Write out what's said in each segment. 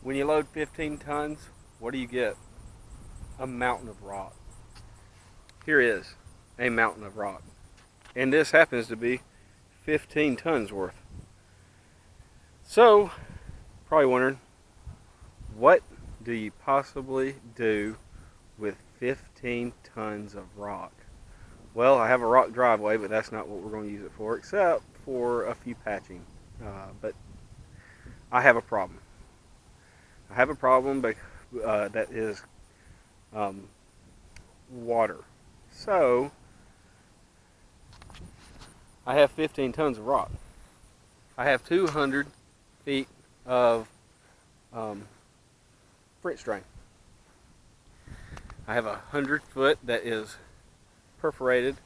When you load 15 tons, what do you get? A mountain of rock. Here is a mountain of rock. And this happens to be 15 tons worth. So, probably wondering, what do you possibly do with 15 tons of rock? Well, I have a rock driveway, but that's not what we're going to use it for, except for a few patching. But I have a problem. I have a problem that is water. So, I have 15 tons of rock. I have 200 feet of French drain. I have 100 foot that is perforated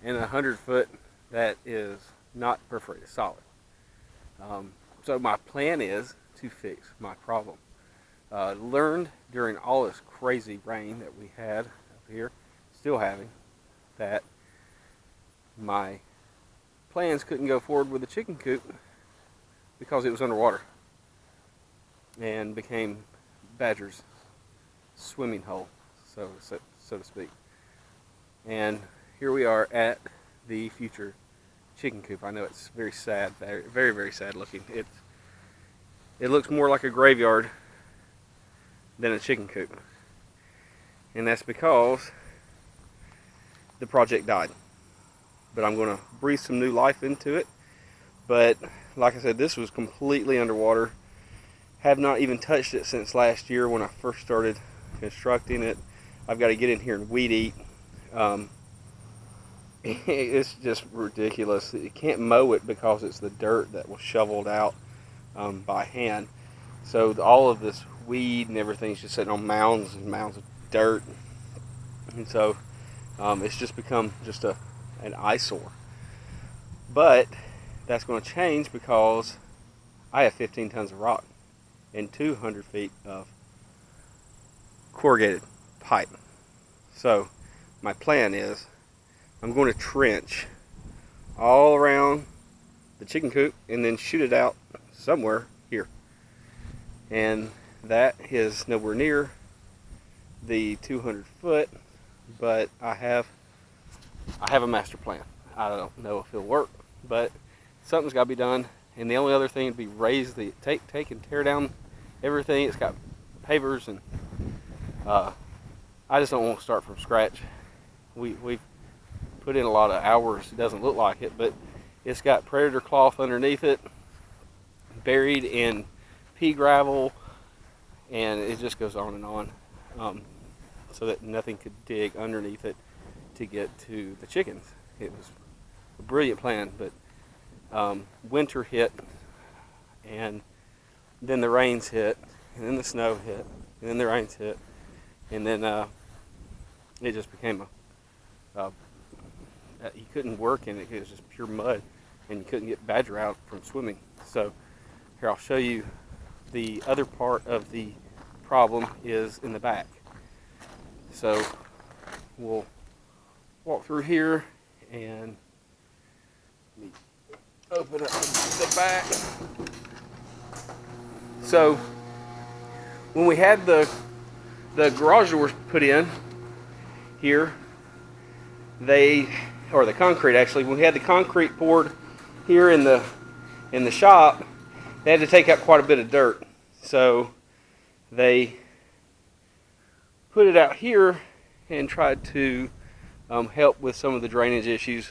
and 100 foot that is not perforated, solid. So my plan is to fix my problem. Learned during all this crazy rain that we had up here, still having, that my plans couldn't go forward with the chicken coop because it was underwater and became Badger's swimming hole, so to speak. And here we are at the future chicken coop. I know it's very sad, very sad looking. It looks more like a graveyard than a chicken coop, and that's because the project died. But I'm going to breathe some new life into it. But like I said, this was completely underwater. Have not even touched it since last year when I first started constructing it. I've got to get in here and weed eat. It's just ridiculous. You can't mow it because it's the dirt that was shoveled out by hand. So all of this weed and everything's just sitting on mounds and mounds of dirt. And so it's just become just an eyesore. But that's going to change because I have 15 tons of rock and 200 feet of corrugated pipe. So my plan is I'm going to trench all around the chicken coop and then shoot it out somewhere here. And that is nowhere near the 200 foot, but I have a master plan. I don't know if it'll work, but something's got to be done. And the only other thing would be take and tear down everything. It's got pavers, and I just don't want to start from scratch. We've put in a lot of hours. It doesn't look like it, but it's got predator cloth underneath it, buried in pea gravel, and it just goes on and on, so that nothing could dig underneath it to get to the chickens. It was a brilliant plan, but winter hit, and then the rains hit, and then the snow hit, and then the rains hit, and then it just became you couldn't work in it. It was just pure mud, and you couldn't get Badger out from swimming. So here, I'll show you the other part of the problem is in the back. So we'll walk through here and open up the back. So when we had the garage doors put in here, or the concrete actually, when we had the concrete poured here in the shop, they had to take out quite a bit of dirt. So they put it out here and tried to help with some of the drainage issues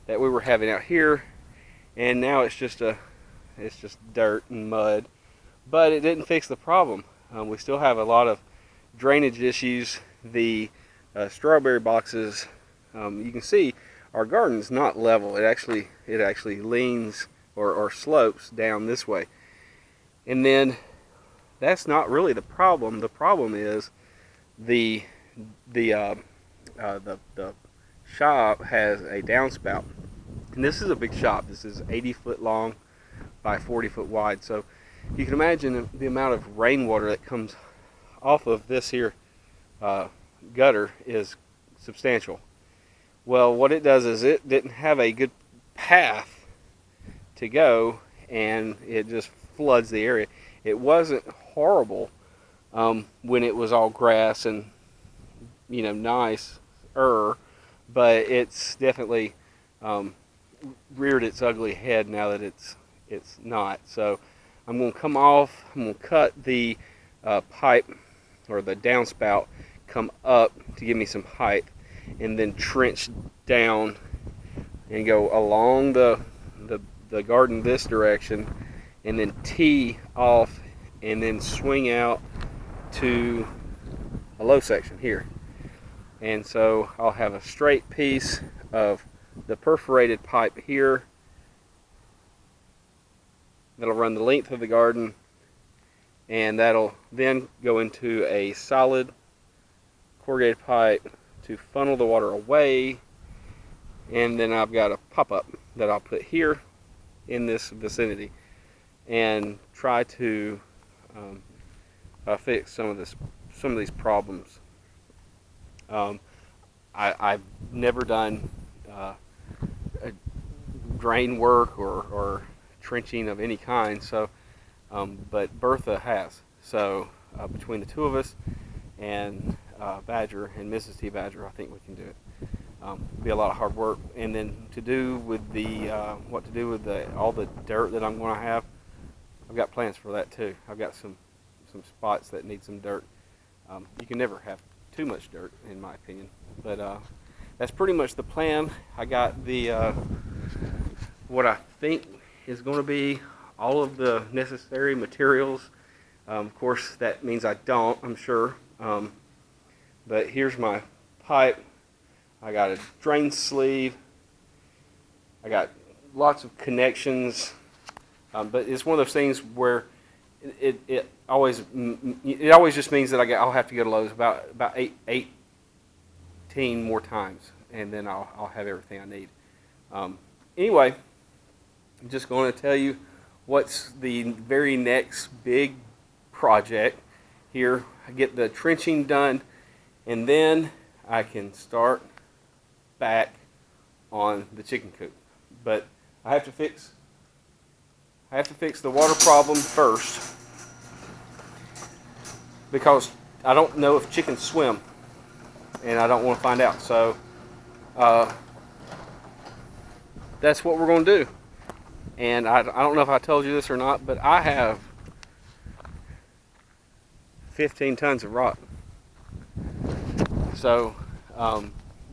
that we were having out here, and now it's just dirt and mud, but it didn't fix the problem. We still have a lot of drainage issues. The strawberry boxes, you can see our garden's not level. It actually leans or slopes down this way, and then that's not really the problem. The problem is the shop has a downspout, and this is a big shop. This is 80 foot long by 40 foot wide, so you can imagine the amount of rainwater that comes off of this here gutter is substantial. Well, what it does is it didn't have a good path to go, and it just floods the area. It wasn't horrible when it was all grass and nice, but it's definitely reared its ugly head now that it's not. So I'm going to come off. I'm going to cut the pipe or the downspout, come up to give me some height, and then trench down and go along the garden this direction, and then tee off and then swing out to a low section here. And so I'll have a straight piece of the perforated pipe here that'll run the length of the garden, and that'll then go into a solid corrugated pipe to funnel the water away. And then I've got a pop-up that I'll put here in this vicinity and try to fix some of these problems. I've never done drain work or trenching of any kind, so but Bertha has. So between the two of us and Badger and Mrs. T. Badger, I think we can do it. Be a lot of hard work, and then to do with the what to do with all the dirt that I'm going to have. I've got plans for that too. I've got some spots that need some dirt. You can never have too much dirt, in my opinion, but that's pretty much the plan. I got the what I think is going to be all of the necessary materials. Of course, that means I don't, I'm sure. But here's my pipe. I got a drain sleeve. I got lots of connections. But it's one of those things where it always just means that I'll have to go to Lowe's about 18 more times, and then I'll have everything I need. Anyway, I'm just going to tell you what's the very next big project here. I get the trenching done, and then I can start back on the chicken coop. But I have to fix the water problem first, because I don't know if chickens swim, and I don't want to find out. So that's what we're going to do. And I don't know if I told you this or not, but I have 15 tons of rock. So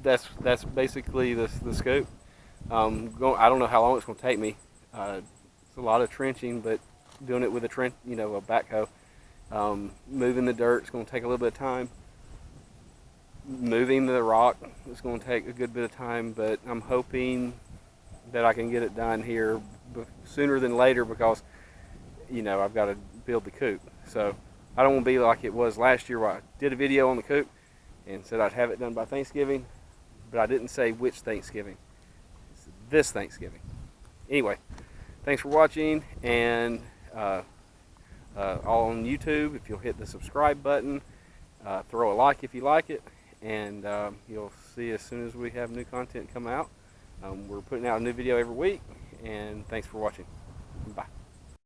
that's basically the scoop. I don't know how long it's going to take me. It's a lot of trenching, but doing it with a backhoe. Moving the dirt is going to take a little bit of time. Moving the rock is going to take a good bit of time, but I'm hoping that I can get it done here sooner than later, because I've got to build the coop. So I don't want to be like it was last year, where I did a video on the coop and said I'd have it done by Thanksgiving, but I didn't say which Thanksgiving. It's this Thanksgiving. Anyway, thanks for watching, and all on YouTube, if you'll hit the subscribe button, throw a like if you like it, and you'll see as soon as we have new content come out. We're putting out a new video every week, and thanks for watching. Bye.